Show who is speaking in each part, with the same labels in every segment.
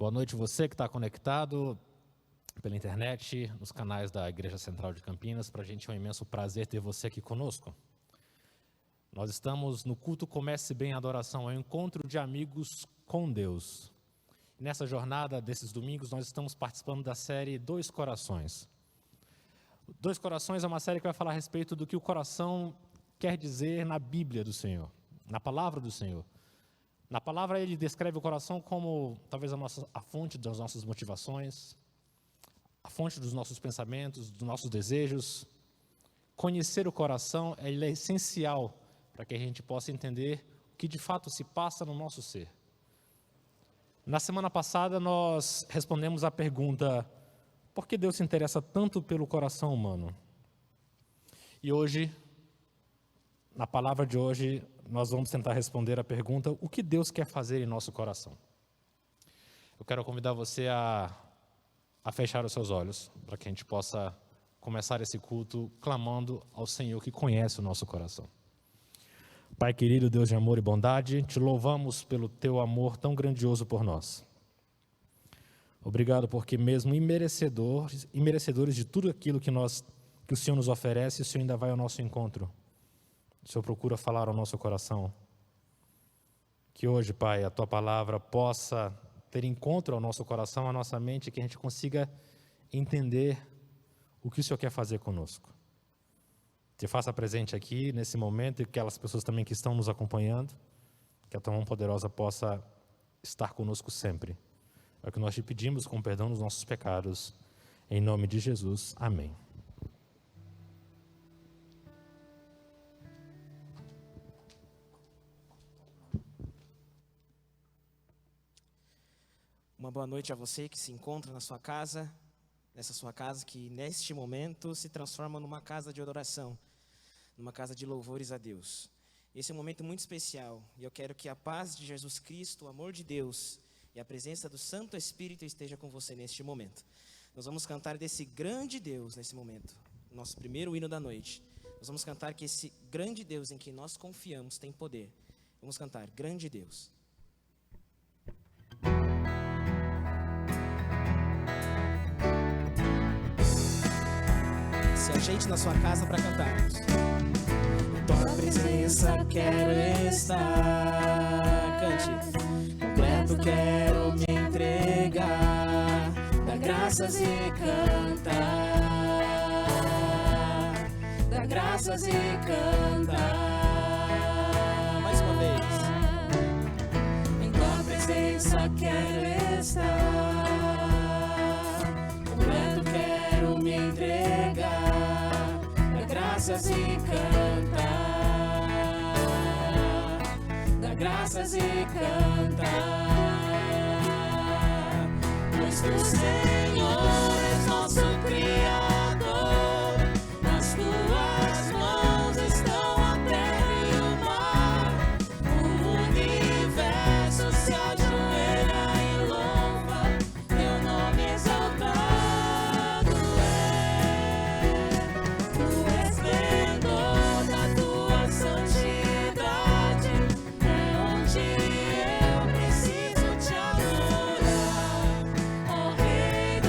Speaker 1: Boa noite você que está conectado pela internet, nos canais da Igreja Central de Campinas. Para a gente é um imenso prazer ter você aqui conosco. Nós estamos no culto Comece Bem a Adoração, é um encontro de amigos com Deus. Nessa jornada desses domingos, nós estamos participando da série Dois Corações. Dois Corações é uma série que vai falar a respeito do que o coração quer dizer na Bíblia do Senhor, na Palavra do Senhor. Na palavra ele descreve o coração como talvez a fonte das nossas motivações, a fonte dos nossos pensamentos, dos nossos desejos. Conhecer o coração ele é essencial para que a gente possa entender o que de fato se passa no nosso ser. Na semana passada nós respondemos a pergunta: por que Deus se interessa tanto pelo coração humano? E hoje, na palavra de hoje, nós vamos tentar responder a pergunta: o que Deus quer fazer em nosso coração? Eu quero convidar você a fechar os seus olhos, para que a gente possa começar esse culto clamando ao Senhor que conhece o nosso coração. Pai querido, Deus de amor e bondade, te louvamos pelo teu amor tão grandioso por nós. Obrigado porque mesmo imerecedores de tudo aquilo que o Senhor nos oferece, o Senhor ainda vai ao nosso encontro. O Senhor procura falar ao nosso coração. Que hoje, Pai, a Tua Palavra possa ter encontro ao nosso coração, à nossa mente, que a gente consiga entender o que o Senhor quer fazer conosco. Te faça presente aqui, nesse momento, e aquelas pessoas também que estão nos acompanhando, que a Tua mão poderosa possa estar conosco sempre. É o que nós te pedimos, com perdão dos nossos pecados. Em nome de Jesus. Amém.
Speaker 2: Uma boa noite a você que se encontra na sua casa, nessa sua casa que neste momento se transforma numa casa de adoração, numa casa de louvores a Deus. Esse é um momento muito especial e eu quero que a paz de Jesus Cristo, o amor de Deus e a presença do Santo Espírito esteja com você neste momento. Nós vamos cantar desse grande Deus nesse momento, nosso primeiro hino da noite. Nós vamos cantar que esse grande Deus em que nós confiamos tem poder. Vamos cantar, grande Deus. Se ajeite na sua casa para cantarmos. Em tua presença quero estar. Cante. Completo quero me entregar. Dá graças e cantar. Dá graças e cantar. Mais uma vez. Em tua presença quero estar. Completo quero me entregar. Graças e cantar, dá graças e cantar, pois que o Senhor é nosso Criador, nas tuas mãos estão a terra e o mar, o universo se ajoelha e louva, teu nome exaltado. Rei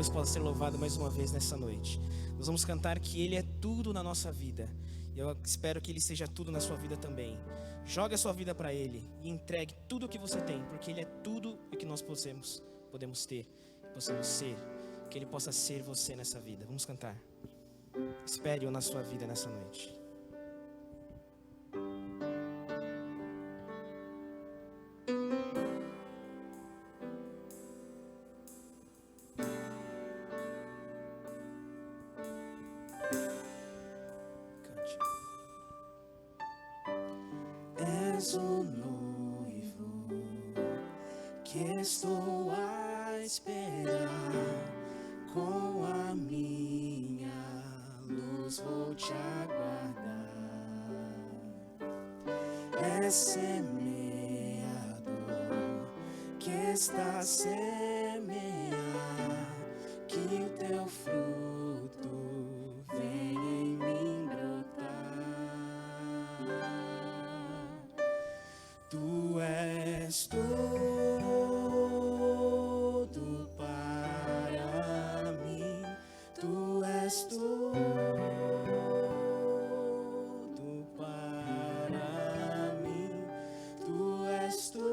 Speaker 2: Deus possa ser louvado mais uma vez nessa noite. Nós vamos cantar que Ele é tudo na nossa vida. Eu espero que Ele seja tudo na sua vida também. Jogue a sua vida para Ele e entregue tudo o que você tem, porque Ele é tudo o que nós podemos ter, possamos ser. Que Ele possa ser você nessa vida. Vamos cantar. Espere-o na sua vida nessa noite. Cante. És o noivo que estou a esperar. Com a minha luz vou te aguardar. É semeador que está a semear, que o teu fruto vem em mim brotar. Tu és tudo para mim, tu és tudo para mim, tu és tudo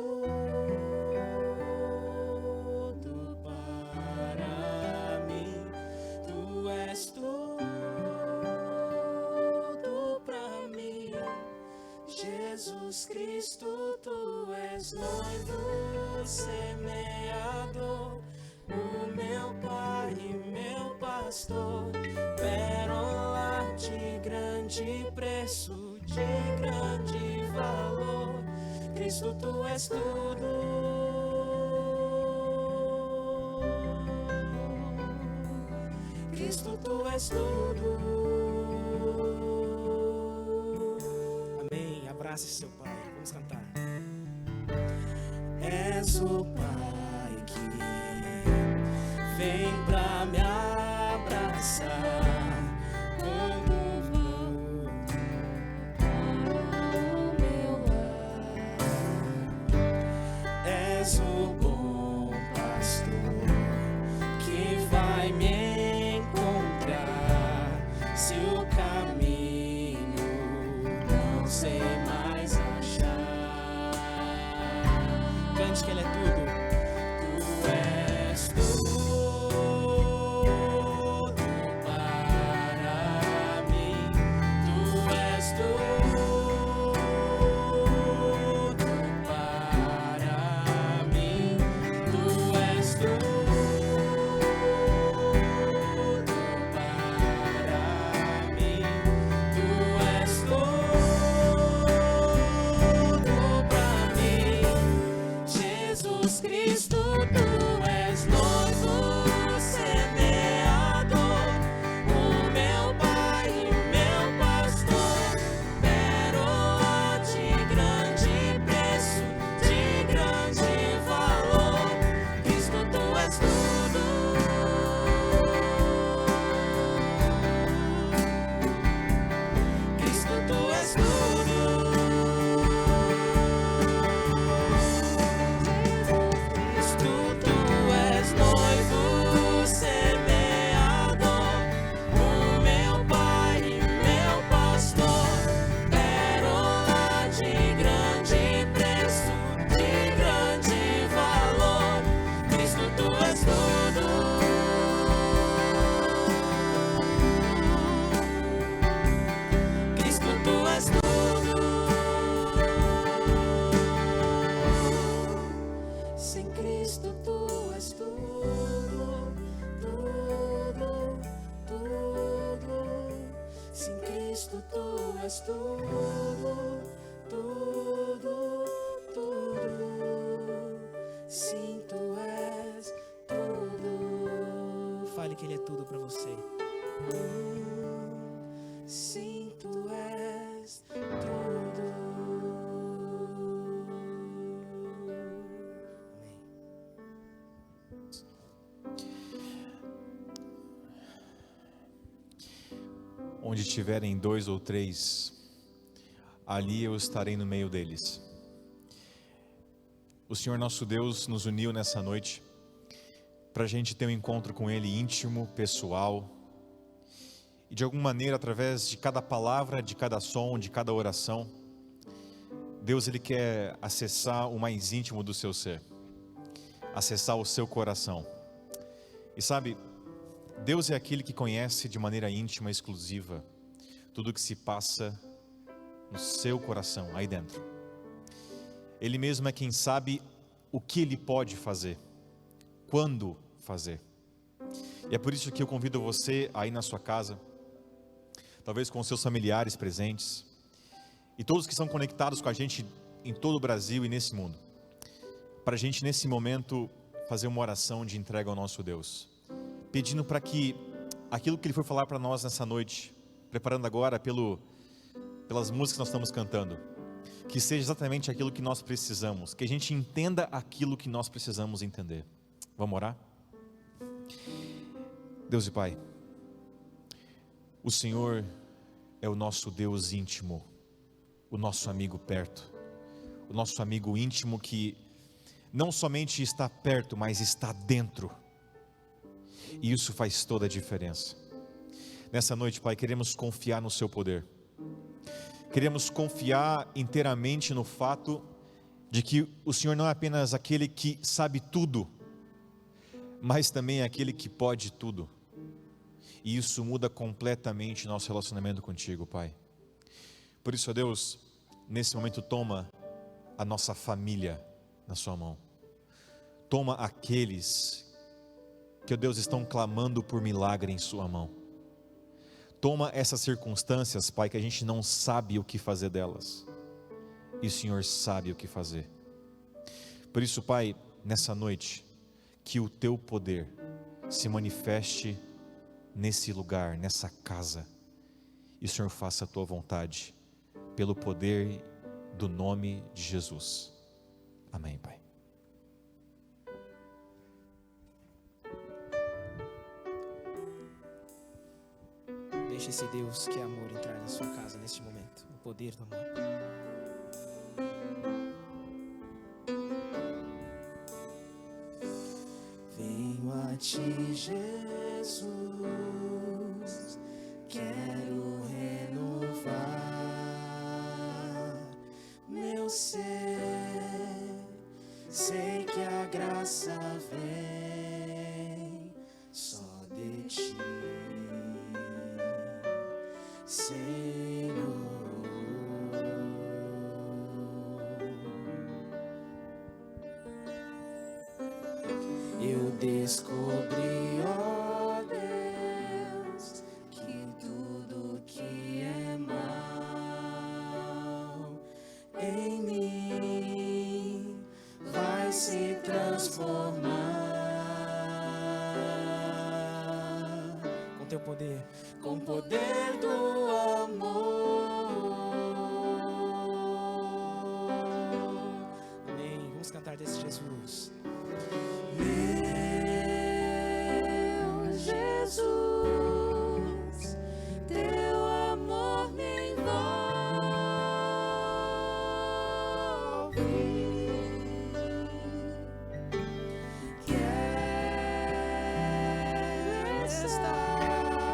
Speaker 2: para mim, tu és tudo para mim. Jesus Cristo, tu és noivo semeador, o meu Pai e meu pastor, pérola de grande preço, de grande valor. Cristo, tu és tudo. Cristo, tu és tudo. Amém. Abrace seu Pai. Vamos cantar. És o Pai que vem pra me abraçar como o meu lar. És o bom pastor que vai me encontrar se o caminho não sei mais achar. Cante que Ele é tudo. Tu és tudo para mim. Tu és tudo para mim. Tu és tudo para mim. Tu és tudo para mim. Jesus Cristo, tu és noivo semeador, o meu Pai e meu pastor, pérola de grande preço, de grande valor. Cristo, tu és tudo. Cristo, tu és tudo. Cristo, tu és noivo semeador, o meu Pai e meu pastor, pérola de grande preço, de grande valor. Cristo, tu és tudo. Cristo, tu és tudo. Sem Cristo tu és tudo, tudo, tudo. Sem Cristo tu és tudo, tudo, tudo. Sim, tu és tudo. Fale que Ele é tudo para você. Sim, tu és tudo. Amém.
Speaker 3: Onde tiverem 2 ou 3, ali eu estarei no meio deles. O Senhor nosso Deus nos uniu nessa noite para a gente ter um encontro com Ele íntimo, pessoal, e de alguma maneira, através de cada palavra, de cada som, de cada oração, Deus, Ele quer acessar o mais íntimo do seu ser, acessar o seu coração. E sabe, Deus é aquele que conhece de maneira íntima, exclusiva, tudo que se passa no seu coração, aí dentro. Ele mesmo é quem sabe o que Ele pode fazer, quando fazer. E é por isso que eu convido você aí na sua casa, talvez com os seus familiares presentes, e todos que são conectados com a gente em todo o Brasil e nesse mundo, para a gente nesse momento fazer uma oração de entrega ao nosso Deus, pedindo para que aquilo que Ele foi falar para nós nessa noite, preparando agora pelas músicas que nós estamos cantando, que seja exatamente aquilo que nós precisamos, que a gente entenda aquilo que nós precisamos entender. Vamos orar? Deus e Pai, o Senhor é o nosso Deus íntimo, o nosso amigo perto, o nosso amigo íntimo que não somente está perto, mas está dentro, e isso faz toda a diferença. Nessa noite, Pai, queremos confiar no Seu poder, queremos confiar inteiramente no fato de que o Senhor não é apenas aquele que sabe tudo, mas também é aquele que pode tudo. E isso muda completamente nosso relacionamento contigo, Pai. Por isso, ó Deus, nesse momento toma a nossa família na sua mão. Toma aqueles que, ó Deus, estão clamando por milagre em sua mão. Toma essas circunstâncias, Pai, que a gente não sabe o que fazer delas, e o Senhor sabe o que fazer. Por isso, Pai, nessa noite, que o Teu poder se manifeste nesse lugar, nessa casa, e o Senhor faça a Tua vontade, pelo poder do nome de Jesus. Amém, Pai.
Speaker 2: Deixe esse Deus que é amor entrar na sua casa neste momento, o poder do amor. Venho a Ti, Jesus, quero renovar meu ser. Sei que a graça vem só de Ti, Senhor. Eu descobri, ó Deus, que tudo que é mal em mim vai se transformar com Teu poder, com o poder do amor. Amém. Vamos cantar desse Jesus. Meu Jesus, Teu amor me envolve. Quero estar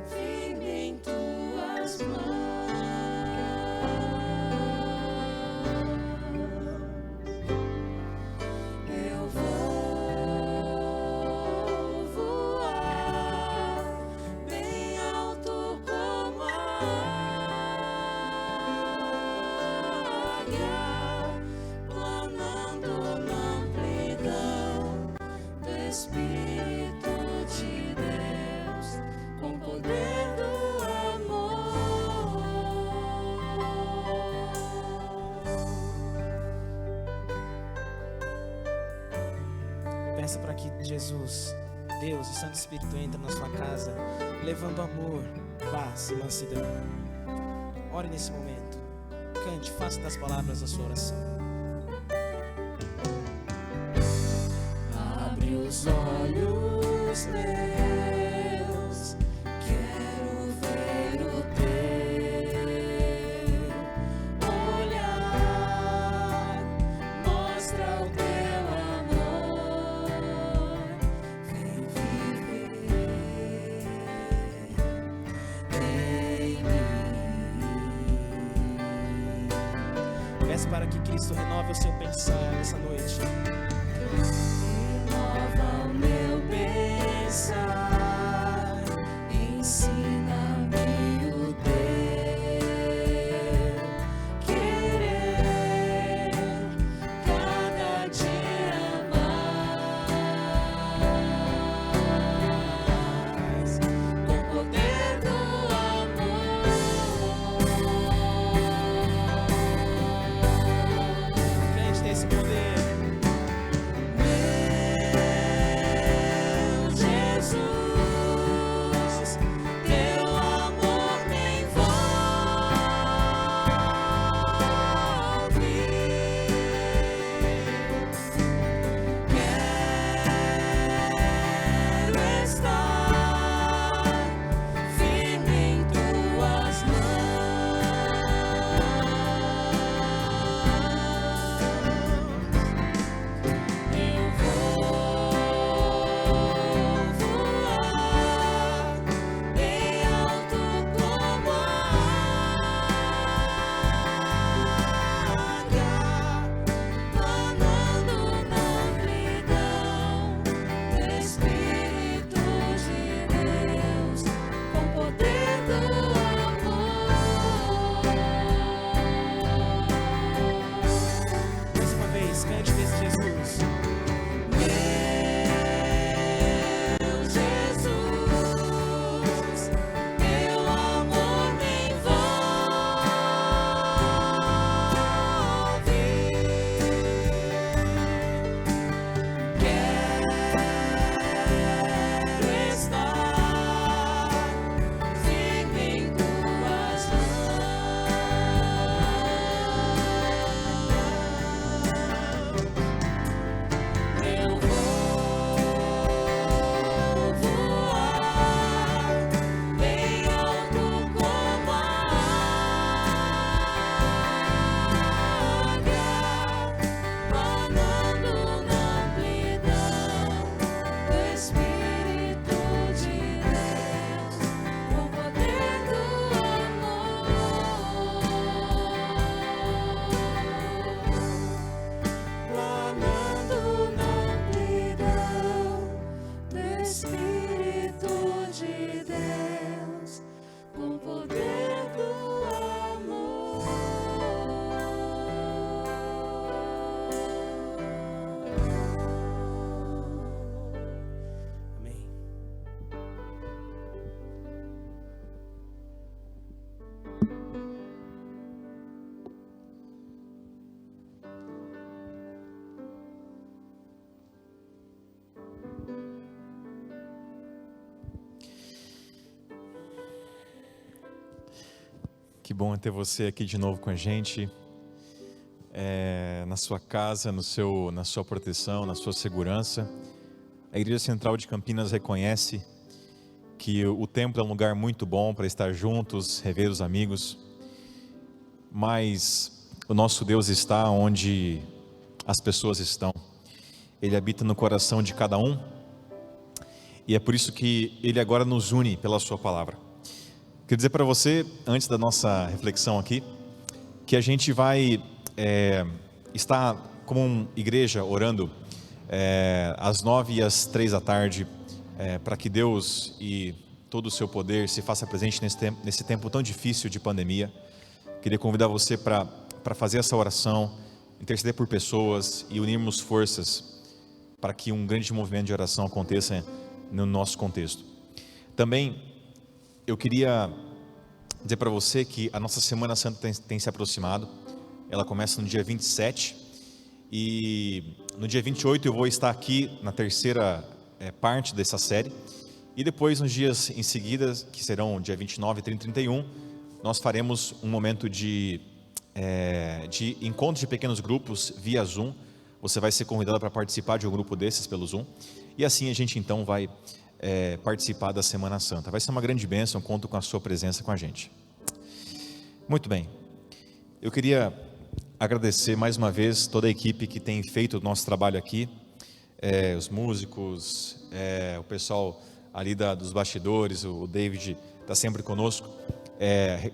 Speaker 2: firme em Tuas mãos. Eu vou voar bem alto como a águia, planando na amplidão do Espírito de Deus, com o poder do amor. Peça para que Jesus, Deus e Santo Espírito entrem na sua casa, levando amor, paz e mansidão. Ore nesse momento. Cante, faça das palavras a sua oração. Abre os olhos meus, quero ver o Teu olhar, mostra o Teu amor. Peço para que Cristo renove o seu pensar nessa noite.
Speaker 4: Renova o meu pensar, ensina-me o teu querer, cada dia mais, com o poder do amor.
Speaker 2: Crente tem esse poder.
Speaker 4: Meu Jesus, teu amor me envolve. Quero estar firme em tuas mãos. Eu vou voar bem alto como a águia, planando na amplidão do Espírito de Deus, com o poder do amor.
Speaker 2: Mais uma vez, cante desse Jesus.
Speaker 4: Meu Jesus, teu amor me envolve. Quero estar firme em tuas mãos. Eu vou voar bem alto como a águia, planando na amplidão do Espírito de Deus, com o poder do amor. Planando na amplidão do Espírito de Deus, com o poder do amor.
Speaker 2: Amém.
Speaker 3: Que bom ter você aqui de novo com a gente, na sua casa, na sua proteção, na sua segurança. A Igreja Central de Campinas reconhece que o templo é um lugar muito bom para estar juntos, rever os amigos, mas o nosso Deus está onde as pessoas estão. Ele habita no coração de cada um, e é por isso que Ele agora nos une pela sua palavra. Quero dizer para você, antes da nossa reflexão aqui, que a gente vai estar como igreja orando às 9 e às 3 da tarde, para que Deus e todo o seu poder se faça presente nesse tempo tão difícil de pandemia. Queria convidar você para fazer essa oração, interceder por pessoas e unirmos forças para que um grande movimento de oração aconteça no nosso contexto. Também eu queria dizer para você que a nossa Semana Santa tem se aproximado. Ela começa no dia 27 e no dia 28 eu vou estar aqui na terceira parte dessa série, e depois nos dias em seguida, que serão dia 29, 30 e 31, nós faremos um momento de encontro de pequenos grupos via Zoom. Você vai ser convidado para participar de um grupo desses pelo Zoom, e assim a gente então vai participar da Semana Santa. Vai ser uma grande bênção, conto com a sua presença com a gente. Muito bem, eu queria agradecer mais uma vez toda a equipe que tem feito o nosso trabalho aqui, os músicos, o pessoal ali dos bastidores, o David está sempre conosco,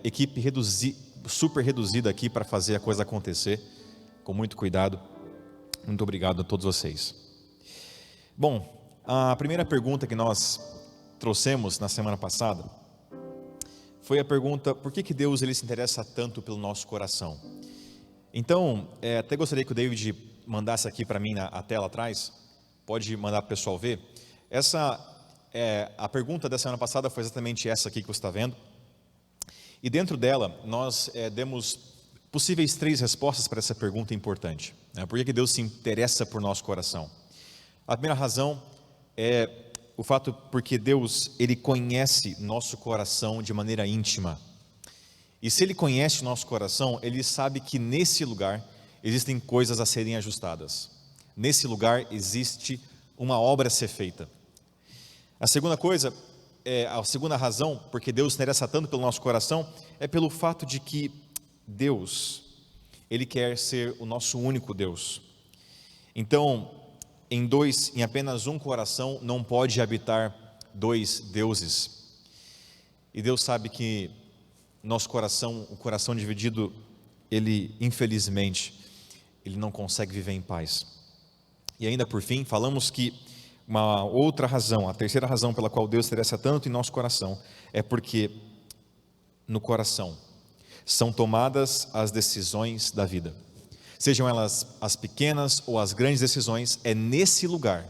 Speaker 3: equipe super reduzida aqui para fazer a coisa acontecer, com muito cuidado. Muito obrigado a todos vocês. Bom, a primeira pergunta que nós trouxemos na semana passada foi a pergunta: por que Deus ele se interessa tanto pelo nosso coração? Então, até gostaria que o David mandasse aqui para mim a tela atrás, pode mandar para o pessoal ver. A pergunta da semana passada foi exatamente essa aqui que você está vendo. E dentro dela, nós demos possíveis 3 respostas para essa pergunta importante. Por que Deus se interessa por nosso coração? A primeira razão é o fato porque Deus, ele conhece nosso coração de maneira íntima. E se ele conhece o nosso coração, ele sabe que nesse lugar existem coisas a serem ajustadas. Nesse lugar existe uma obra a ser feita. A segunda coisa, a segunda razão, porque Deus se interessa tanto pelo nosso coração, é pelo fato de que Deus, ele quer ser o nosso único Deus. Então, em apenas um coração não pode habitar 2 deuses. E Deus sabe que nosso coração, o coração dividido, ele infelizmente, ele não consegue viver em paz. E ainda por fim, falamos que uma outra razão, a terceira razão pela qual Deus se interessa tanto em nosso coração, é porque no coração são tomadas as decisões da vida. Sejam elas as pequenas ou as grandes decisões, é nesse lugar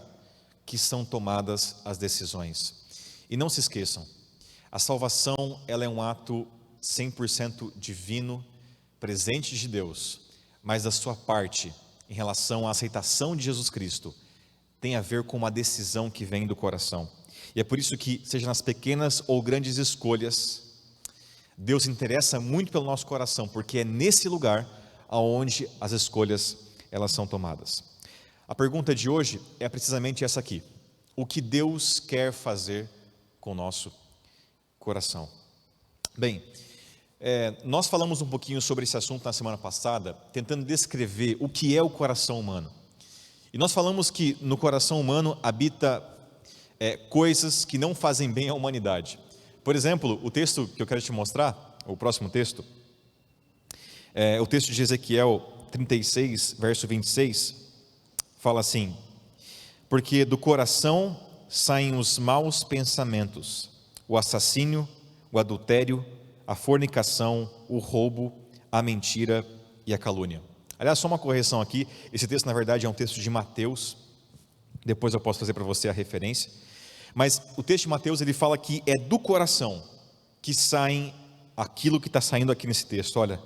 Speaker 3: que são tomadas as decisões. E não se esqueçam, a salvação ela é um ato 100% divino, presente de Deus, mas da sua parte, em relação à aceitação de Jesus Cristo, tem a ver com uma decisão que vem do coração. E é por isso que, seja nas pequenas ou grandes escolhas, Deus se interessa muito pelo nosso coração, porque é nesse lugar aonde as escolhas elas são tomadas. A pergunta de hoje é precisamente essa aqui: o que Deus quer fazer com o nosso coração? Bem, nós falamos um pouquinho sobre esse assunto na semana passada, tentando descrever o que é o coração humano. E nós falamos que no coração humano habita coisas que não fazem bem à humanidade. Por exemplo, o texto que eu quero te mostrar, o próximo texto, o texto de Ezequiel 36, verso 26, fala assim: porque do coração saem os maus pensamentos, o assassínio, o adultério, a fornicação, o roubo, a mentira e a calúnia. Aliás, só uma correção aqui, esse texto na verdade é um texto de Mateus, depois eu posso fazer para você a referência, mas o texto de Mateus ele fala que é do coração que saem aquilo que está saindo aqui nesse texto. Olha,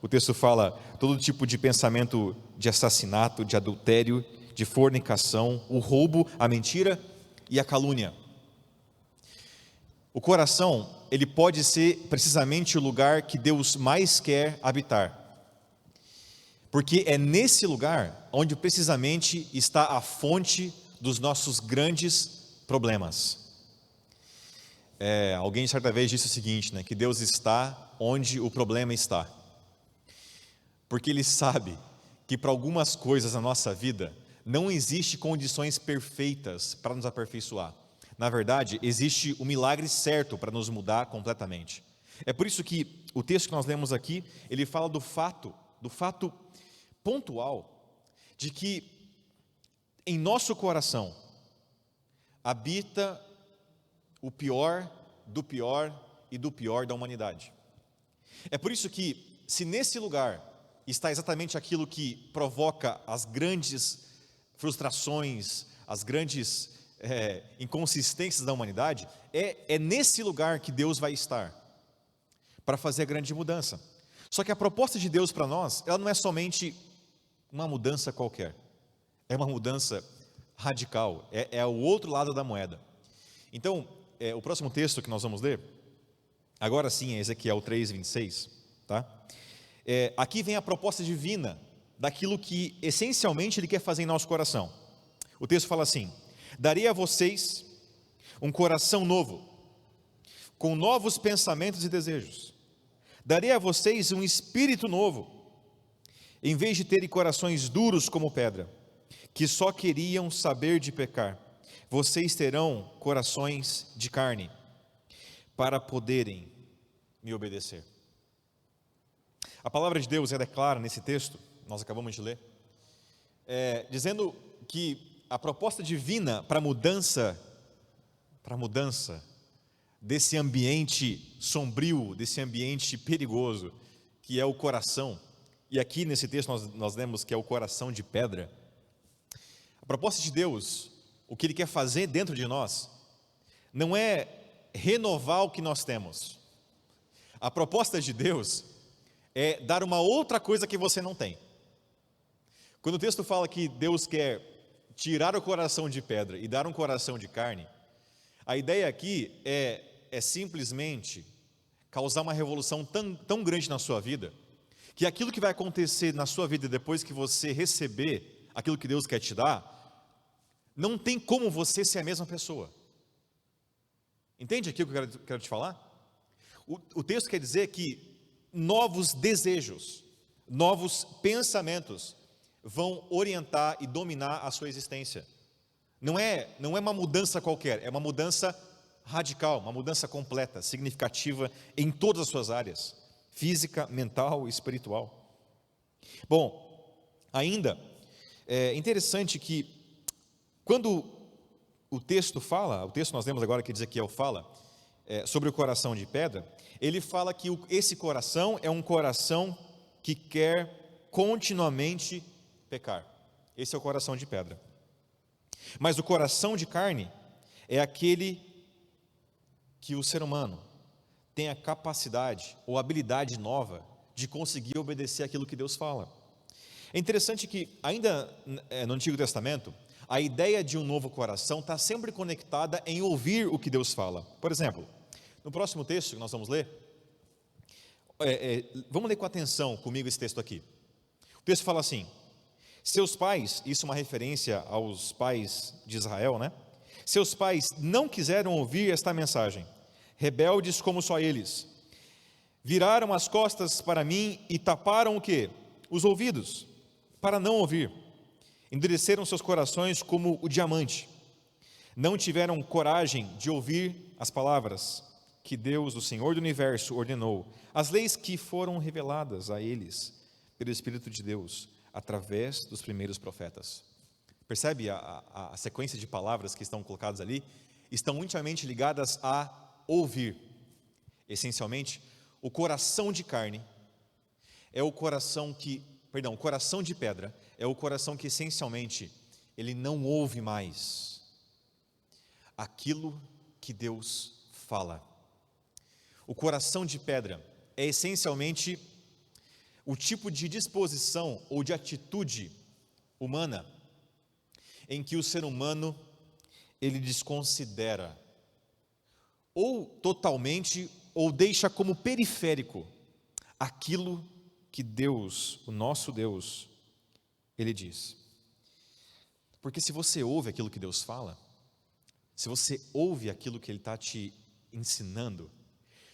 Speaker 3: o texto fala todo tipo de pensamento de assassinato, de adultério, de fornicação, o roubo, a mentira e a calúnia. O coração, ele pode ser precisamente o lugar que Deus mais quer habitar. Porque é nesse lugar onde precisamente está a fonte dos nossos grandes problemas. Alguém certa vez disse o seguinte, que Deus está onde o problema está. Porque Ele sabe que para algumas coisas na nossa vida não existe condições perfeitas para nos aperfeiçoar. Na verdade, existe o milagre certo para nos mudar completamente. É por isso que o texto que nós lemos aqui, ele fala do fato pontual de que em nosso coração habita o pior do pior e do pior da humanidade. É por isso que, se nesse lugar está exatamente aquilo que provoca as grandes frustrações, as grandes inconsistências da humanidade, é nesse lugar que Deus vai estar para fazer a grande mudança. Só que a proposta de Deus para nós, ela não é somente uma mudança qualquer, é uma mudança radical, é o outro lado da moeda. Então, o próximo texto que nós vamos ler, agora sim é Ezequiel 3:26, tá? Aqui vem a proposta divina daquilo que essencialmente Ele quer fazer em nosso coração. O texto fala assim: darei a vocês um coração novo, com novos pensamentos e desejos. Darei a vocês um espírito novo, em vez de terem corações duros como pedra, que só queriam saber de pecar. Vocês terão corações de carne, para poderem me obedecer. A palavra de Deus ela é clara nesse texto, nós acabamos de ler, dizendo que a proposta divina para a mudança desse ambiente sombrio, desse ambiente perigoso, que é o coração, e aqui nesse texto nós lemos que é o coração de pedra. A proposta de Deus, o que Ele quer fazer dentro de nós, não é renovar o que nós temos. A proposta de Deus é dar uma outra coisa que você não tem. Quando o texto fala que Deus quer tirar o coração de pedra e dar um coração de carne, a ideia aqui é simplesmente causar uma revolução tão grande na sua vida, que aquilo que vai acontecer na sua vida depois que você receber aquilo que Deus quer te dar, não tem como você ser a mesma pessoa. Entende aqui o que eu quero te falar? O texto quer dizer que novos desejos, novos pensamentos vão orientar e dominar a sua existência. Não é uma mudança qualquer, é uma mudança radical, uma mudança completa, significativa em todas as suas áreas, física, mental e espiritual. Bom, ainda é interessante que quando o texto nós lemos agora que Ezequiel fala sobre o coração de pedra, ele fala que esse coração é um coração que quer continuamente pecar. Esse é o coração de pedra. Mas o coração de carne é aquele que o ser humano tem a capacidade ou habilidade nova de conseguir obedecer aquilo que Deus fala. É interessante que ainda no Antigo Testamento, a ideia de um novo coração está sempre conectada em ouvir o que Deus fala. Por exemplo, no próximo texto que nós vamos ler, vamos ler com atenção comigo esse texto aqui. O texto fala assim: seus pais, isso é uma referência aos pais de Israel, né? Seus pais não quiseram ouvir esta mensagem, rebeldes como só eles. Viraram as costas para mim e taparam o quê? Os ouvidos, para não ouvir. Endureceram seus corações como o diamante. Não tiveram coragem de ouvir as palavras que Deus, o Senhor do Universo, ordenou, as leis que foram reveladas a eles pelo Espírito de Deus, através dos primeiros profetas. Percebe a sequência de palavras que estão colocadas ali? Estão intimamente ligadas a ouvir. Essencialmente, o coração de carne é o coração o coração de pedra é o coração que essencialmente ele não ouve mais aquilo que Deus fala. O coração de pedra é essencialmente o tipo de disposição ou de atitude humana em que o ser humano ele desconsidera ou totalmente ou deixa como periférico aquilo que Deus, o nosso Deus, Ele diz. Porque se você ouve aquilo que Deus fala, se você ouve aquilo que Ele está te ensinando,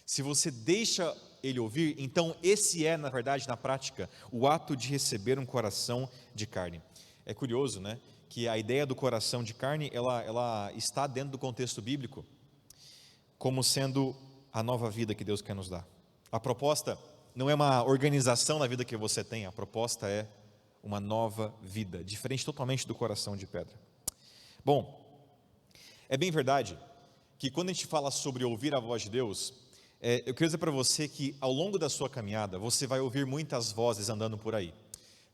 Speaker 3: se você deixa Ele ouvir, então esse na verdade, na prática, o ato de receber um coração de carne. É curioso, né, que a ideia do coração de carne, ela está dentro do contexto bíblico, como sendo a nova vida que Deus quer nos dar. A proposta não é uma organização na vida que você tem, a proposta é uma nova vida, diferente totalmente do coração de pedra. Bom, é bem verdade que quando a gente fala sobre ouvir a voz de Deus, eu quero dizer para você que ao longo da sua caminhada, você vai ouvir muitas vozes andando por aí.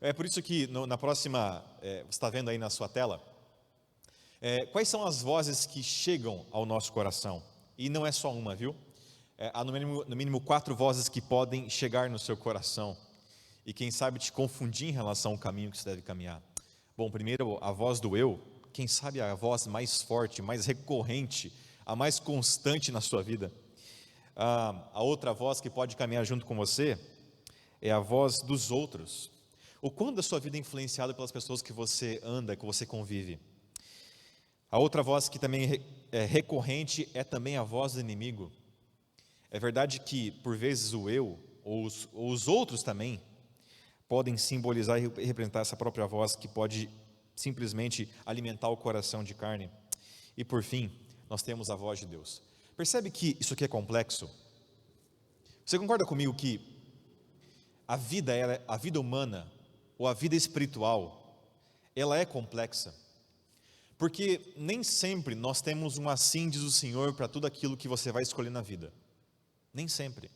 Speaker 3: É por isso que na próxima, você está vendo aí na sua tela, quais são as vozes que chegam ao nosso coração? E não é só uma, viu? Há no mínimo 4 vozes que podem chegar no seu coração e quem sabe te confundir em relação ao caminho que você deve caminhar. Bom, primeiro a voz do eu, quem sabe a voz mais forte, mais recorrente, a mais constante na sua vida. A outra voz que pode caminhar junto com você é a voz dos outros. O quanto a sua vida é influenciada pelas pessoas que você anda, que você convive. A outra voz que também é recorrente é também a voz do inimigo. É verdade que, por vezes, o eu, ou os outros também, podem simbolizar e representar essa própria voz que pode simplesmente alimentar o coração de carne. E, por fim, nós temos a voz de Deus. Percebe que isso aqui é complexo? Você concorda comigo que a vida humana, ou a vida espiritual, ela é complexa. Porque nem sempre nós temos um assim diz o Senhor para tudo aquilo que você vai escolher na vida. Nem sempre.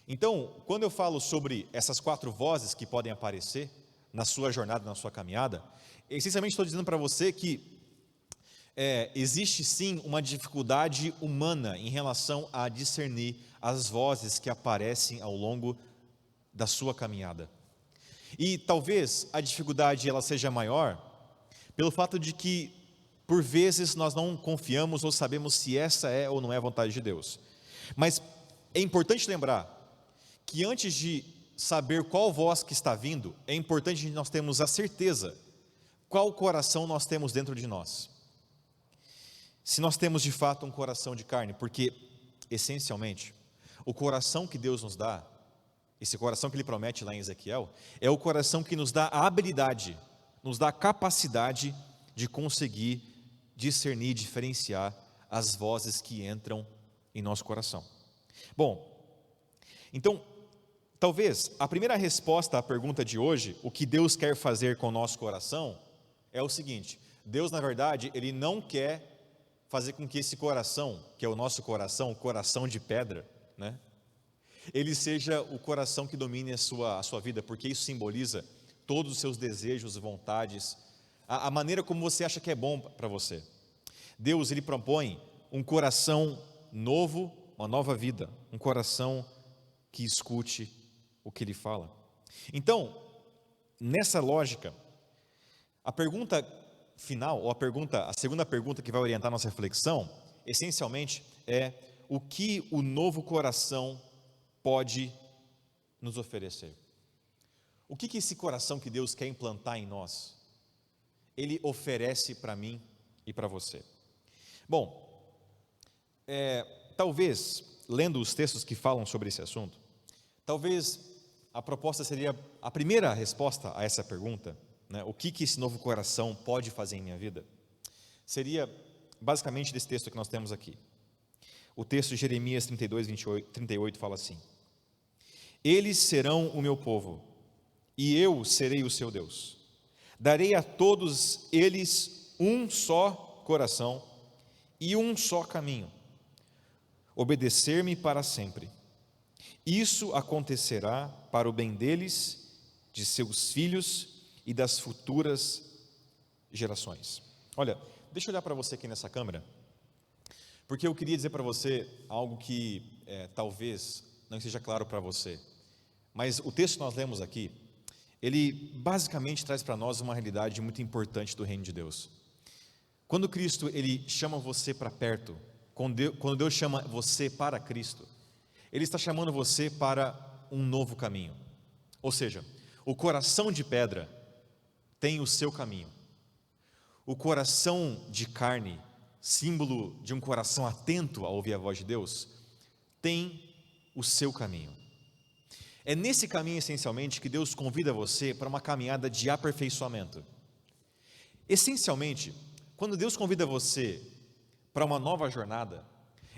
Speaker 3: Então, quando eu falo sobre essas 4 vozes que podem aparecer na sua jornada, na sua caminhada, essencialmente estou dizendo para você que existe sim uma dificuldade humana em relação a discernir as vozes que aparecem ao longo da sua caminhada. E talvez a dificuldade ela seja maior pelo fato de que, por vezes, nós não confiamos ou sabemos se essa é ou não é a vontade de Deus. Mas é importante lembrar que antes de saber qual voz que está vindo, é importante nós termos a certeza qual coração nós temos dentro de nós. Se nós temos de fato um coração de carne, porque, essencialmente, o coração que Deus nos dá, esse coração que Ele promete lá em Ezequiel, é o coração que nos dá a habilidade, nos dá a capacidade de conseguir discernir, diferenciar as vozes que entram em nosso coração. Bom, então, talvez a primeira resposta à pergunta de hoje, o que Deus quer fazer com o nosso coração, é o seguinte: Deus, na verdade, Ele não quer fazer com que esse coração, que é o nosso coração, o coração de pedra, né, ele seja o coração que domine a sua vida, porque isso simboliza todos os seus desejos, vontades, a maneira como você acha que é bom para você. Deus, Ele propõe um coração novo, uma nova vida, um coração que escute o que Ele fala. Então, nessa lógica, a pergunta final, ou a segunda pergunta que vai orientar a nossa reflexão, essencialmente é: o que o novo coração pode nos oferecer? O que esse coração que Deus quer implantar em nós, Ele oferece para mim e para você? Bom, talvez, lendo os textos que falam sobre esse assunto, talvez a proposta seria, a primeira resposta a essa pergunta, né, o que esse novo coração pode fazer em minha vida, seria basicamente desse texto que nós temos aqui. O texto de Jeremias 32, 38 fala assim: eles serão o meu povo, e eu serei o seu Deus. Darei a todos eles um só coração e um só caminho, obedecer-me para sempre. Isso acontecerá para o bem deles, de seus filhos e das futuras gerações. Olha, deixa eu olhar para você aqui nessa câmera, porque eu queria dizer para você algo que talvez não seja claro para você, mas o texto que nós lemos aqui, ele basicamente traz para nós uma realidade muito importante do reino de Deus. Quando Cristo ele chama você para perto, quando Deus chama você para Cristo, Ele está chamando você para um novo caminho. Ou seja, o coração de pedra tem o seu caminho. O coração de carne, símbolo de um coração atento a ouvir a voz de Deus, tem o seu caminho. É nesse caminho, essencialmente, que Deus convida você para uma caminhada de aperfeiçoamento. Essencialmente, quando Deus convida você para uma nova jornada,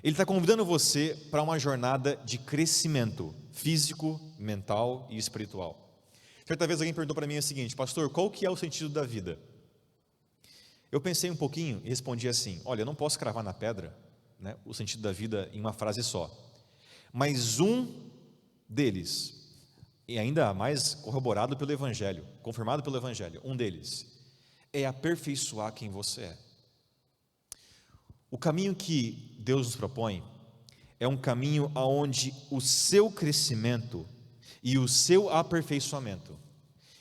Speaker 3: Ele está convidando você para uma jornada de crescimento físico, mental e espiritual. Certa vez alguém perguntou para mim o seguinte: pastor, qual que é o sentido da vida? Eu pensei um pouquinho e respondi assim: olha, eu não posso cravar na pedra, né, o sentido da vida em uma frase só, mas um deles, e ainda mais corroborado pelo Evangelho, confirmado pelo Evangelho, um deles é aperfeiçoar quem você é. O caminho que Deus nos propõe é um caminho onde o seu crescimento e o seu aperfeiçoamento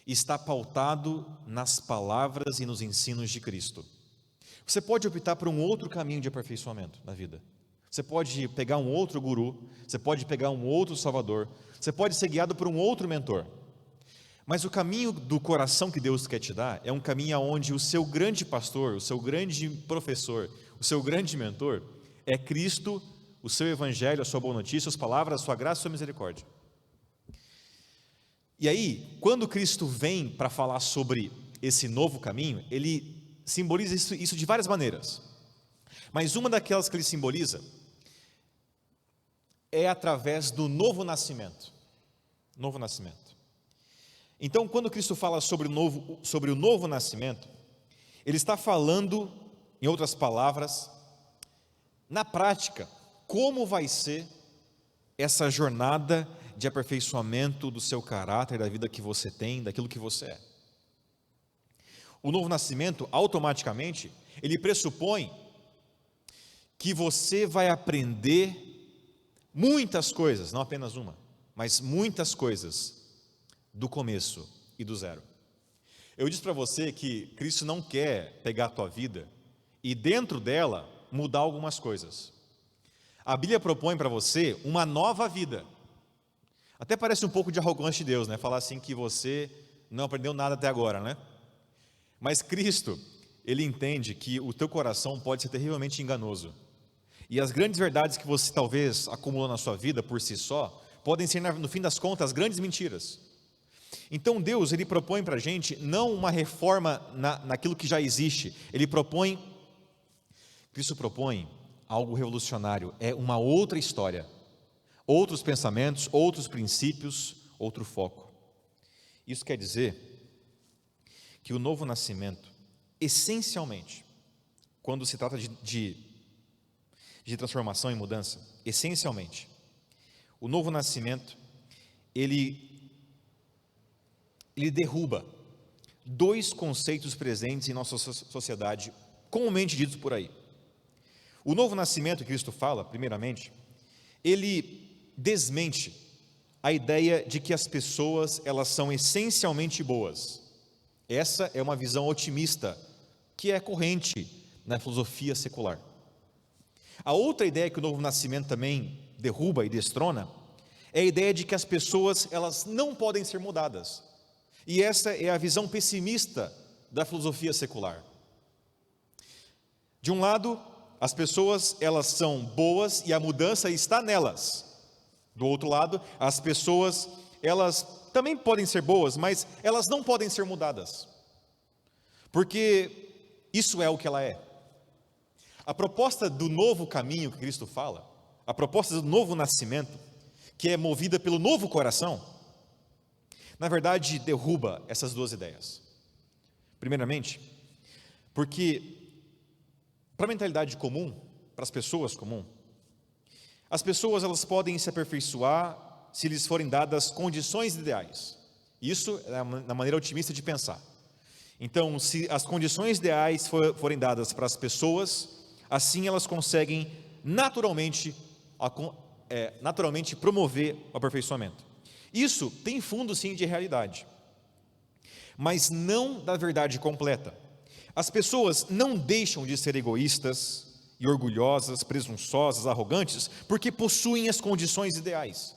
Speaker 3: está pautado nas palavras e nos ensinos de Cristo. Você pode optar por um outro caminho de aperfeiçoamento na vida. Você pode pegar um outro guru, você pode pegar um outro salvador, você pode ser guiado por um outro mentor. Mas o caminho do coração que Deus quer te dar é um caminho onde o seu grande pastor, o seu grande professor, o seu grande mentor é Cristo, o seu evangelho, a sua boa notícia, as palavras, a sua graça e a sua misericórdia. E aí, quando Cristo vem para falar sobre esse novo caminho, Ele simboliza isso de várias maneiras. Mas uma daquelas que Ele simboliza é através do novo nascimento. Novo nascimento. Então, quando Cristo fala sobre o novo nascimento, Ele está falando, em outras palavras, na prática, como vai ser essa jornada de aperfeiçoamento do seu caráter, da vida que você tem, daquilo que você é. O novo nascimento, automaticamente, ele pressupõe que você vai aprender muitas coisas, não apenas uma, mas muitas coisas do começo e do zero. Eu disse para você que Cristo não quer pegar a tua vida e dentro dela mudar algumas coisas. A Bíblia propõe para você uma nova vida. Até parece um pouco de arrogância de Deus, né? Falar assim que você não aprendeu nada até agora, né? Mas Cristo, Ele entende que o teu coração pode ser terrivelmente enganoso. E as grandes verdades que você talvez acumulou na sua vida por si só, podem ser, no fim das contas, grandes mentiras. Então Deus, Ele propõe para a gente não uma reforma naquilo que já existe. Cristo propõe algo revolucionário, é uma outra história. Outros pensamentos, outros princípios, outro foco. Isso quer dizer que o novo nascimento, essencialmente, quando se trata de transformação e mudança, essencialmente, o novo nascimento, ele derruba dois conceitos presentes em nossa sociedade, comumente ditos por aí. O novo nascimento que Cristo fala, primeiramente, ele desmente a ideia de que as pessoas, elas são essencialmente boas. Essa é uma visão otimista, que é corrente na filosofia secular. A outra ideia que o novo nascimento também derruba e destrona, é a ideia de que as pessoas, elas não podem ser mudadas. E essa é a visão pessimista da filosofia secular. De um lado, as pessoas, elas são boas e a mudança está nelas. Do outro lado, as pessoas, elas também podem ser boas, mas elas não podem ser mudadas, porque isso é o que ela é. A proposta do novo caminho que Cristo fala, a proposta do novo nascimento, que é movida pelo novo coração, na verdade derruba essas duas ideias. Primeiramente, porque para a mentalidade comum, para as pessoas comuns, as pessoas, elas podem se aperfeiçoar se lhes forem dadas condições ideais. Isso é na maneira otimista de pensar. Então, se as condições ideais forem dadas para as pessoas, assim elas conseguem naturalmente promover o aperfeiçoamento. Isso tem fundo sim de realidade, mas não da verdade completa. As pessoas não deixam de ser egoístas e orgulhosas, presunçosas, arrogantes, porque possuem as condições ideais.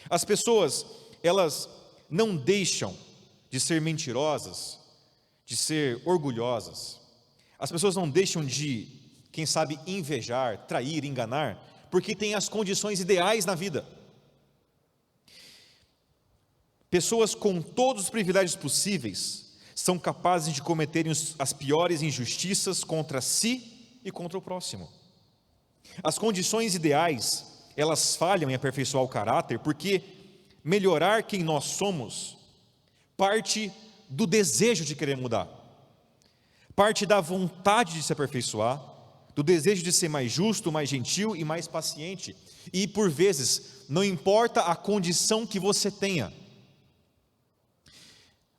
Speaker 3: As pessoas, elas não deixam de ser mentirosas, de ser orgulhosas. As pessoas não deixam de, quem sabe, invejar, trair, enganar, porque têm as condições ideais na vida. Pessoas com todos os privilégios possíveis são capazes de cometerem as piores injustiças contra si e contra o próximo. As condições ideais, elas falham em aperfeiçoar o caráter, porque melhorar quem nós somos parte do desejo de querer mudar, parte da vontade de se aperfeiçoar, do desejo de ser mais justo, mais gentil e mais paciente. E por vezes, não importa a condição que você tenha,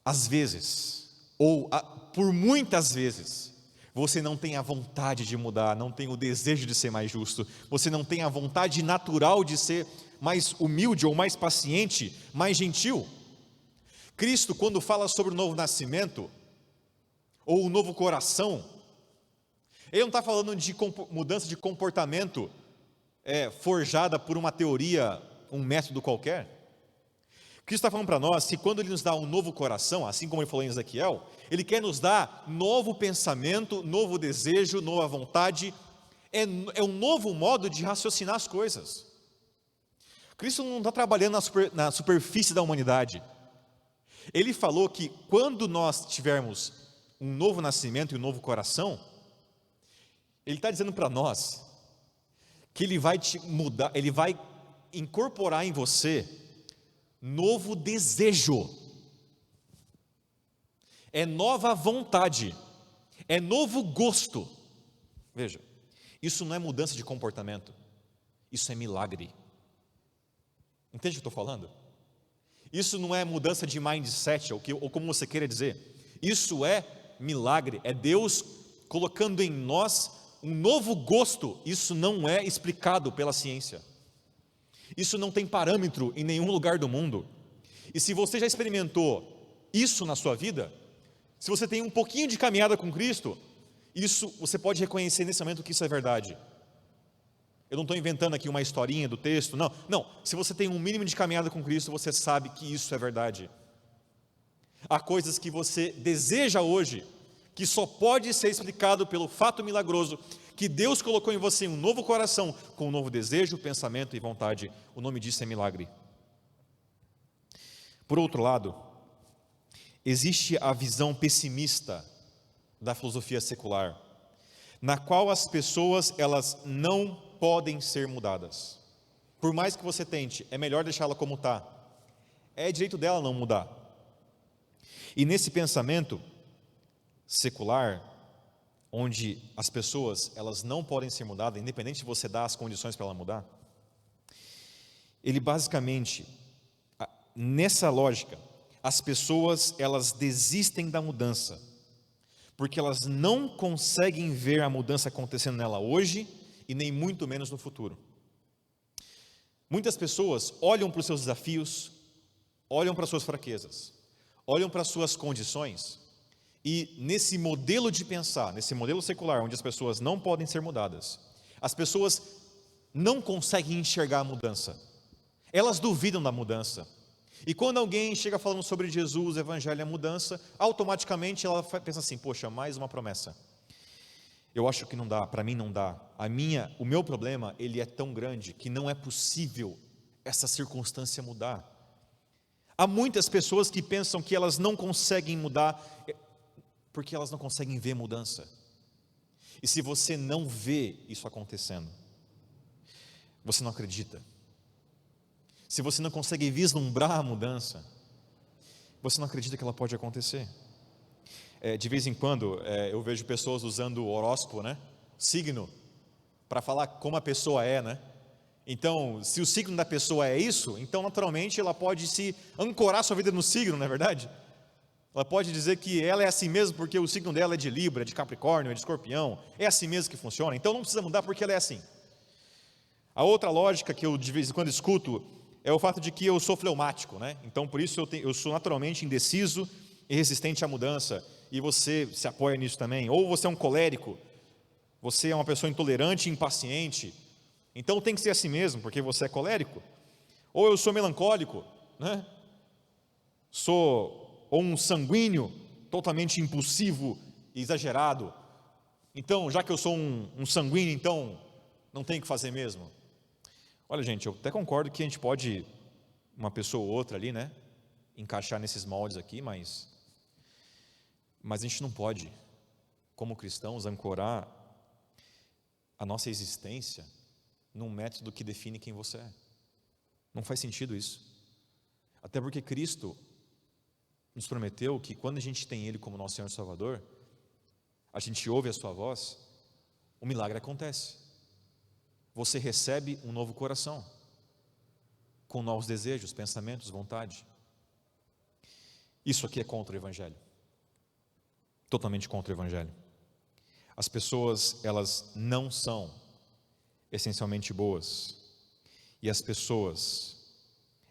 Speaker 3: às vezes, ou por muitas vezes, você não tem a vontade de mudar, não tem o desejo de ser mais justo, você não tem a vontade natural de ser mais humilde ou mais paciente, mais gentil. Cristo, quando fala sobre o novo nascimento, ou o novo coração, Ele não está falando de mudança de comportamento forjada por uma teoria, um método qualquer. Cristo está falando para nós que quando Ele nos dá um novo coração, assim como Ele falou em Ezequiel, Ele quer nos dar novo pensamento, novo desejo, nova vontade, é um novo modo de raciocinar as coisas. Cristo não está trabalhando na superfície da humanidade. Ele falou que quando nós tivermos um novo nascimento e um novo coração, Ele está dizendo para nós que Ele vai te mudar, Ele vai incorporar em você novo desejo, é nova vontade, é novo gosto. Veja, isso não é mudança de comportamento, isso é milagre. Entende o que eu estou falando? Isso não é mudança de mindset, ou como você queira dizer. Isso é milagre, é Deus colocando em nós um novo gosto. Isso não é explicado pela ciência. Isso não tem parâmetro em nenhum lugar do mundo. E se você já experimentou isso na sua vida, se você tem um pouquinho de caminhada com Cristo, isso você pode reconhecer nesse momento que isso é verdade. Eu não estou inventando aqui uma historinha do texto, não. Se você tem um mínimo de caminhada com Cristo, você sabe que isso é verdade. Há coisas que você deseja hoje, que só pode ser explicado pelo fato milagroso, que Deus colocou em você um novo coração, com um novo desejo, pensamento e vontade. O nome disso é milagre. Por outro lado, existe a visão pessimista da filosofia secular, na qual as pessoas, elas não podem ser mudadas. Por mais que você tente, é melhor deixá-la como está. É direito dela não mudar. E nesse pensamento secular, onde as pessoas, elas não podem ser mudadas, independente de você dar as condições para ela mudar, ele basicamente, nessa lógica, as pessoas, elas desistem da mudança, porque elas não conseguem ver a mudança acontecendo nela hoje, e nem muito menos no futuro. Muitas pessoas olham para os seus desafios, olham para as suas fraquezas, olham para as suas condições, e nesse modelo de pensar, nesse modelo secular, onde as pessoas não podem ser mudadas, as pessoas não conseguem enxergar a mudança, elas duvidam da mudança. E quando alguém chega falando sobre Jesus, o Evangelho e a mudança, automaticamente ela pensa assim: poxa, mais uma promessa. Eu acho que não dá, para mim não dá. O meu problema, ele é tão grande que não é possível essa circunstância mudar. Há muitas pessoas que pensam que elas não conseguem mudar, porque elas não conseguem ver mudança. E se você não vê isso acontecendo, você não acredita. Se você não consegue vislumbrar a mudança, você não acredita que ela pode acontecer. De vez em quando eu vejo pessoas usando o horóscopo, né? Signo, para falar como a pessoa é, né? Então, se o signo da pessoa é isso, então naturalmente ela pode se ancorar sua vida no signo, não é verdade? Ela pode dizer que ela é assim mesmo porque o signo dela é de Libra, é de Capricórnio, é de Escorpião, é assim mesmo que funciona, então não precisa mudar porque ela é assim. A outra lógica que eu de vez em quando escuto é o fato de que eu sou fleumático, né? Então por isso eu sou naturalmente indeciso e resistente à mudança, e você se apoia nisso também. Ou você é um colérico, você é uma pessoa intolerante e impaciente, então tem que ser assim mesmo, porque você é colérico. Ou eu sou melancólico, né? Ou um sanguíneo, totalmente impulsivo e exagerado. Então, já que eu sou um sanguíneo, então não tem o que fazer mesmo. Olha, gente, eu até concordo que a gente pode, uma pessoa ou outra ali, né, encaixar nesses moldes aqui, mas a gente não pode, como cristãos, ancorar a nossa existência num método que define quem você é. Não faz sentido isso. Até porque Cristo nos prometeu que quando a gente tem Ele como nosso Senhor e Salvador, a gente ouve a sua voz, o milagre acontece. Você recebe um novo coração, com novos desejos, pensamentos, vontade. Isso aqui é contra o Evangelho. Totalmente contra o Evangelho. As pessoas, elas não são essencialmente boas. E as pessoas,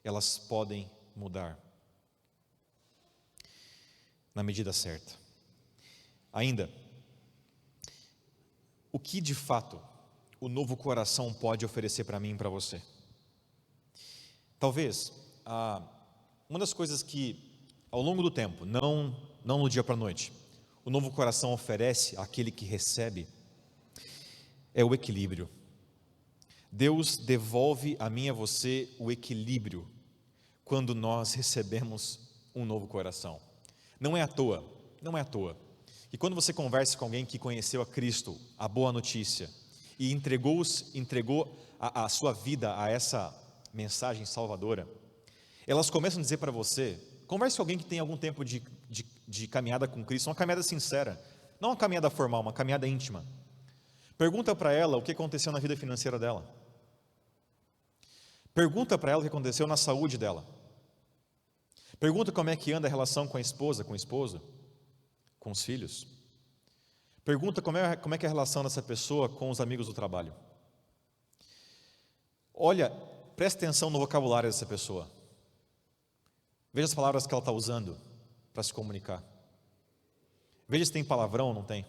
Speaker 3: elas podem mudar na medida certa. Ainda, o que de fato o novo coração pode oferecer para mim e para você? Talvez, uma das coisas que ao longo do tempo, não no dia para a noite, o novo coração oferece àquele que recebe, é o equilíbrio. Deus devolve a mim e a você o equilíbrio quando nós recebemos um novo coração. Não é à toa. E quando você conversa com alguém que conheceu a Cristo, a boa notícia, e entregou a sua vida a essa mensagem salvadora, elas começam a dizer para você, converse com alguém que tem algum tempo de caminhada com Cristo, uma caminhada sincera, não uma caminhada formal, uma caminhada íntima. Pergunta para ela o que aconteceu na vida financeira dela. Pergunta para ela o que aconteceu na saúde dela. Pergunta como é que anda a relação com a esposa, com o esposo, com os filhos. Pergunta como é que é a relação dessa pessoa com os amigos do trabalho. Olha, preste atenção no vocabulário dessa pessoa. Veja as palavras que ela está usando para se comunicar. Veja se tem palavrão ou não tem.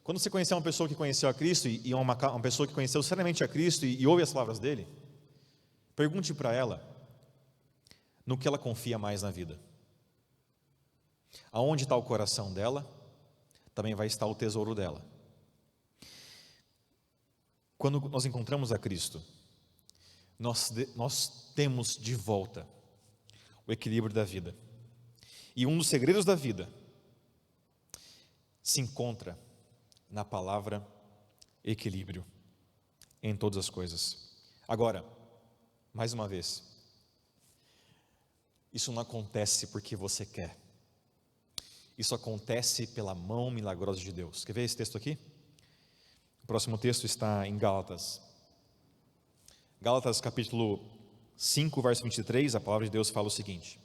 Speaker 3: Quando você conhecer uma pessoa que conheceu a Cristo e uma pessoa que conheceu seriamente a Cristo e ouve as palavras dele, pergunte para ela no que ela confia mais na vida. Aonde está o coração dela, também vai estar o tesouro dela. Quando nós encontramos a Cristo, nós temos de volta o equilíbrio da vida. E um dos segredos da vida se encontra na palavra equilíbrio em todas as coisas. Agora, mais uma vez, isso não acontece porque você quer. Isso acontece pela mão milagrosa de Deus. Quer ver esse texto aqui? O próximo texto está em Gálatas. Gálatas capítulo 5, verso 23, a palavra de Deus fala o seguinte: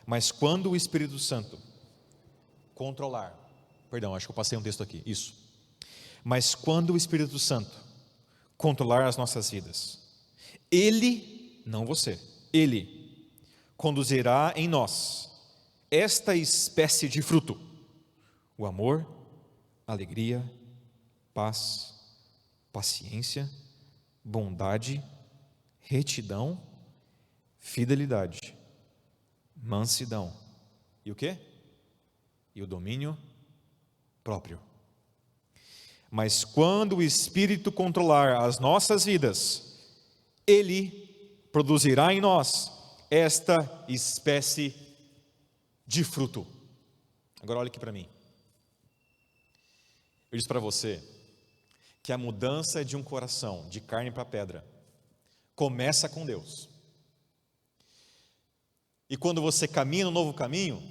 Speaker 3: mas quando o Espírito Santo controlar, acho que eu passei um texto aqui, isso. Mas quando o Espírito Santo controlar as nossas vidas, Ele, não você, Ele conduzirá em nós esta espécie de fruto: o amor, alegria, paz, paciência, bondade, retidão, fidelidade, mansidão e o quê? E o domínio próprio. Mas quando o Espírito controlar as nossas vidas, Ele produzirá em nós esta espécie de fruto. Agora olha aqui para mim. Eu disse para você que a mudança de um coração de carne para pedra começa com Deus. E quando você caminha no novo caminho,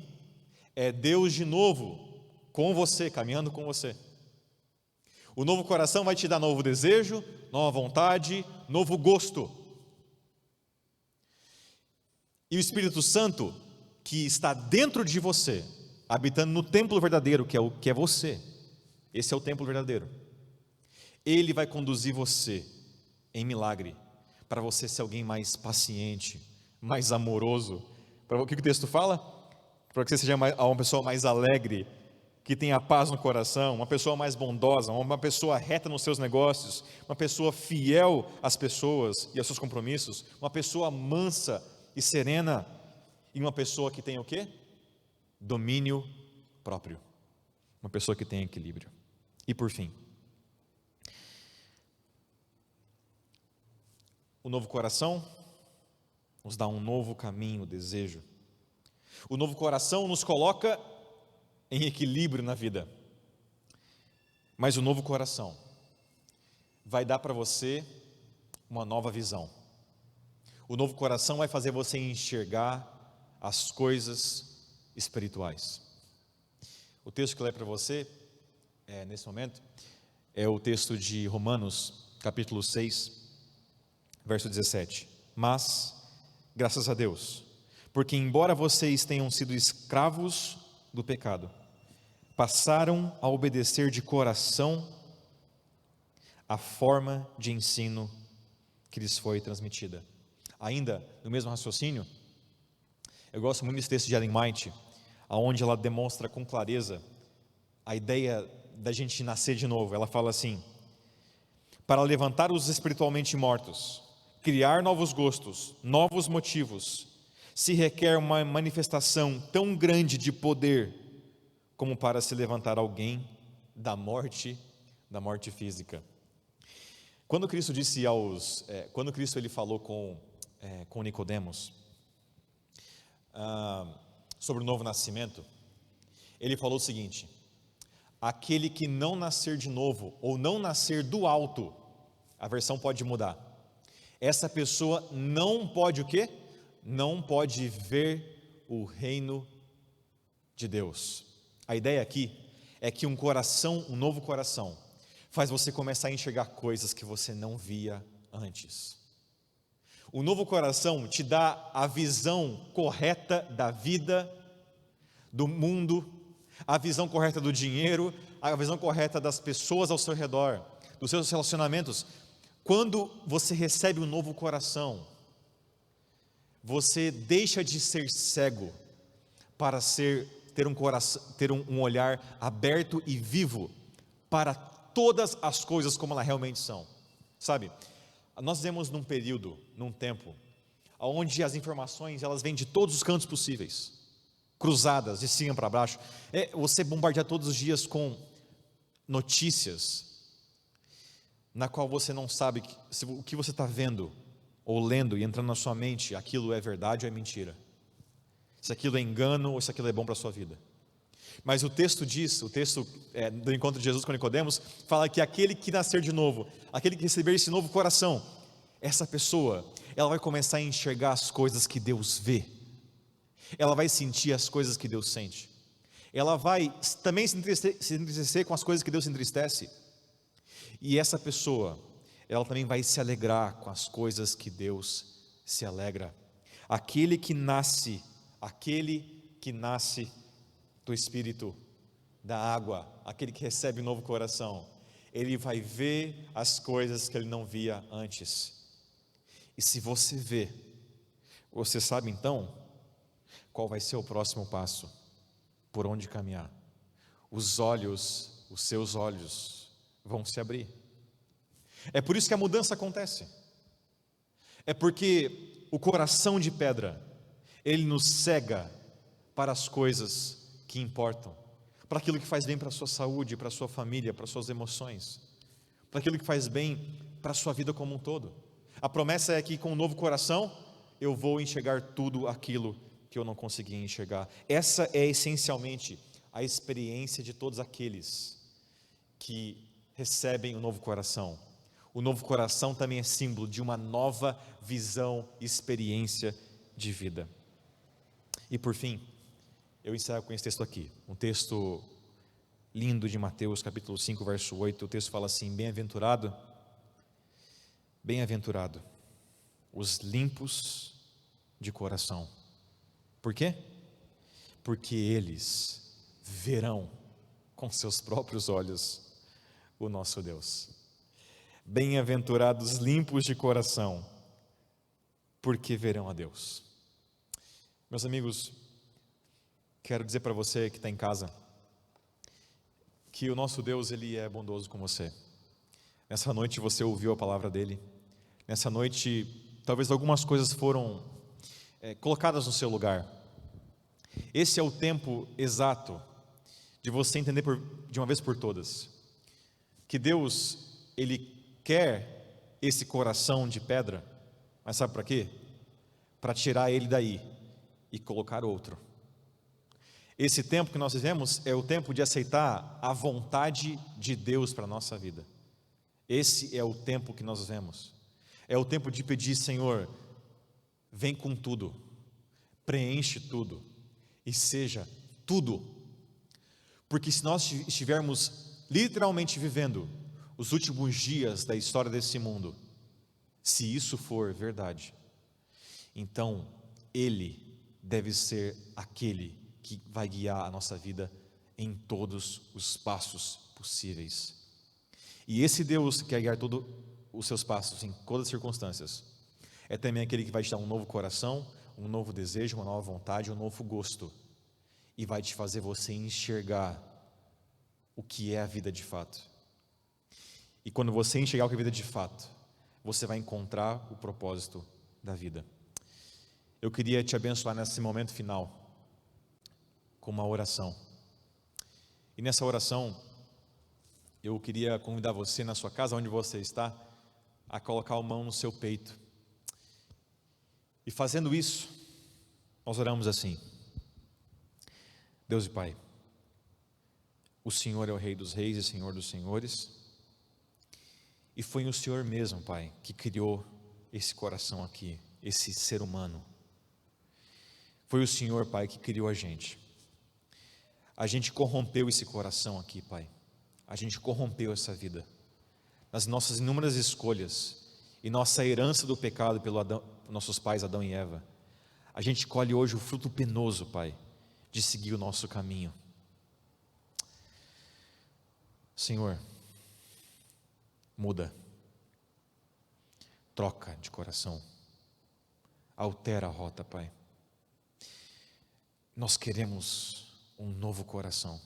Speaker 3: é Deus de novo com você, caminhando com você. O novo coração vai te dar novo desejo, nova vontade, novo gosto. E o Espírito Santo, que está dentro de você, habitando no templo verdadeiro, que é você, esse é o templo verdadeiro, ele vai conduzir você em milagre, para você ser alguém mais paciente, mais amoroso. O que o texto fala? Para que você seja uma pessoa mais alegre, que tenha paz no coração, uma pessoa mais bondosa, uma pessoa reta nos seus negócios, uma pessoa fiel às pessoas e aos seus compromissos, uma pessoa mansa e serena, e uma pessoa que tem o quê? Domínio próprio, uma pessoa que tem equilíbrio. E por fim, o novo coração nos dá um novo caminho, desejo. O novo coração nos coloca em equilíbrio na vida. Mas o novo coração vai dar para você uma nova visão. O novo coração vai fazer você enxergar as coisas espirituais. O texto que eu leio para você, nesse momento, é o texto de Romanos, capítulo 6, verso 17. Mas, graças a Deus, porque embora vocês tenham sido escravos do pecado, passaram a obedecer de coração a forma de ensino que lhes foi transmitida. Ainda no mesmo raciocínio, eu gosto muito desse texto de Ellen White, onde ela demonstra com clareza a ideia da gente nascer de novo. Ela fala assim: para levantar os espiritualmente mortos, criar novos gostos, novos motivos, se requer uma manifestação tão grande de poder como para se levantar alguém da morte física. Quando Cristo disse quando Cristo ele falou com Nicodemos sobre o novo nascimento, ele falou o seguinte: aquele que não nascer de novo, ou não nascer do alto, a versão pode mudar. Essa pessoa não pode o quê? Não pode ver o reino de Deus. A ideia aqui é que um novo coração, faz você começar a enxergar coisas que você não via antes. O novo coração te dá a visão correta da vida, do mundo, a visão correta do dinheiro, a visão correta das pessoas ao seu redor, dos seus relacionamentos. Quando você recebe um novo coração, você deixa de ser cego para ter um olhar aberto e vivo para todas as coisas como elas realmente são. Sabe, nós vivemos num período, num tempo, onde as informações elas vêm de todos os cantos possíveis, cruzadas, de cima para baixo. Você bombardeia todos os dias com notícias, na qual você não sabe se o que você está vendo, ou lendo e entrando na sua mente, aquilo é verdade ou é mentira, se aquilo é engano ou se aquilo é bom para a sua vida. Mas o texto diz, do encontro de Jesus com Nicodemos, fala que aquele que nascer de novo, aquele que receber esse novo coração, essa pessoa, ela vai começar a enxergar as coisas que Deus vê, ela vai sentir as coisas que Deus sente, ela vai também se entristecer com as coisas que Deus se entristece, e essa pessoa, ela também vai se alegrar com as coisas que Deus se alegra. Aquele que nasce do Espírito, da água, aquele que recebe um novo coração, ele vai ver as coisas que ele não via antes. E se você vê, você sabe então qual vai ser o próximo passo, por onde caminhar. Os seus olhos vão se abrir. É por isso que a mudança acontece. É porque o coração de pedra, ele nos cega para as coisas que importam, para aquilo que faz bem para a sua saúde, para a sua família, para as suas emoções, para aquilo que faz bem para a sua vida como um todo. A promessa é que com um novo coração, eu vou enxergar tudo aquilo que eu não conseguia enxergar. Essa é essencialmente a experiência de todos aqueles que recebem o novo coração. O novo coração também é símbolo de uma nova visão e experiência de vida. E por fim, eu encerro com esse texto aqui, um texto lindo de Mateus capítulo 5, verso 8, o texto fala assim: bem-aventurado os limpos de coração. Por quê? Porque eles verão com seus próprios olhos o nosso Deus. Bem-aventurados limpos de coração, porque verão a Deus. Meus amigos, quero dizer para você que está em casa, que o nosso Deus, Ele é bondoso com você. Nessa noite você ouviu a palavra dEle, nessa noite talvez algumas coisas foram colocadas no seu lugar. Esse é o tempo exato de você entender de uma vez por todas, que Deus, Ele quer esse coração de pedra, mas sabe para quê? Para tirar ele daí e colocar outro. Esse tempo que nós vivemos é o tempo de aceitar a vontade de Deus para a nossa vida. Esse é o tempo que nós vivemos. É o tempo de pedir: Senhor, vem com tudo, preenche tudo e seja tudo. Porque se nós estivermos literalmente vivendo os últimos dias da história desse mundo, se isso for verdade, então Ele deve ser aquele que vai guiar a nossa vida em todos os passos possíveis. E esse Deus que quer guiar todos os seus passos em todas as circunstâncias, é também aquele que vai te dar um novo coração, um novo desejo, uma nova vontade, um novo gosto, e vai te fazer você enxergar o que é a vida de fato. E quando você enxergar o que é a vida de fato, você vai encontrar o propósito da vida. Eu queria te abençoar nesse momento final com uma oração. E nessa oração, eu queria convidar você na sua casa, onde você está, a colocar a mão no seu peito. E fazendo isso, nós oramos assim: Deus e Pai, O Senhor é o Rei dos Reis e Senhor dos Senhores. E foi o Senhor mesmo, Pai, que criou esse coração aqui, esse ser humano. Foi o Senhor, Pai, que criou a gente. A gente corrompeu esse coração aqui, Pai. A gente corrompeu essa vida. Nas nossas inúmeras escolhas e nossa herança do pecado pelos nossos pais Adão e Eva, a gente colhe hoje o fruto penoso, Pai, de seguir o nosso caminho. Senhor, muda, troca de coração, altera a rota, Pai. Nós queremos um novo coração,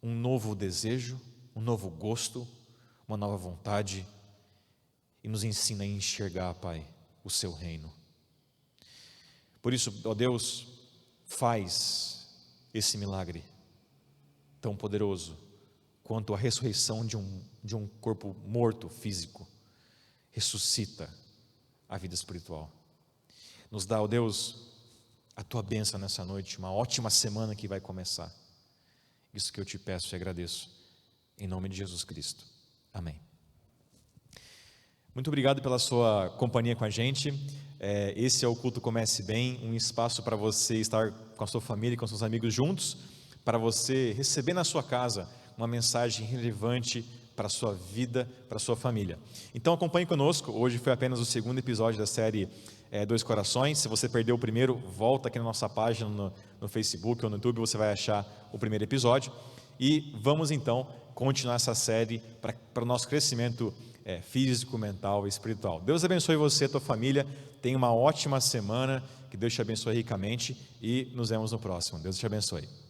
Speaker 3: um novo desejo, um novo gosto, uma nova vontade, e nos ensina a enxergar, Pai, o Seu reino. Por isso, ó Deus, faz esse milagre tão poderoso quanto a ressurreição de um corpo morto físico, ressuscita a vida espiritual. Nos dá, ó Deus, a Tua bênção nessa noite, uma ótima semana que vai começar. Isso que eu te peço e agradeço, em nome de Jesus Cristo. Amém. Muito obrigado pela sua companhia com a gente. Esse é o Culto Comece Bem, um espaço para você estar com a sua família e com seus amigos juntos, para você receber na sua casa uma mensagem relevante para a sua vida, para a sua família. Então acompanhe conosco, hoje foi apenas o segundo episódio da série Dois Corações. Se você perdeu o primeiro, volta aqui na nossa página no Facebook ou no YouTube, você vai achar o primeiro episódio. E vamos então continuar essa série para o nosso crescimento físico, mental e espiritual. Deus abençoe você e a tua família, tenha uma ótima semana, que Deus te abençoe ricamente e nos vemos no próximo. Deus te abençoe.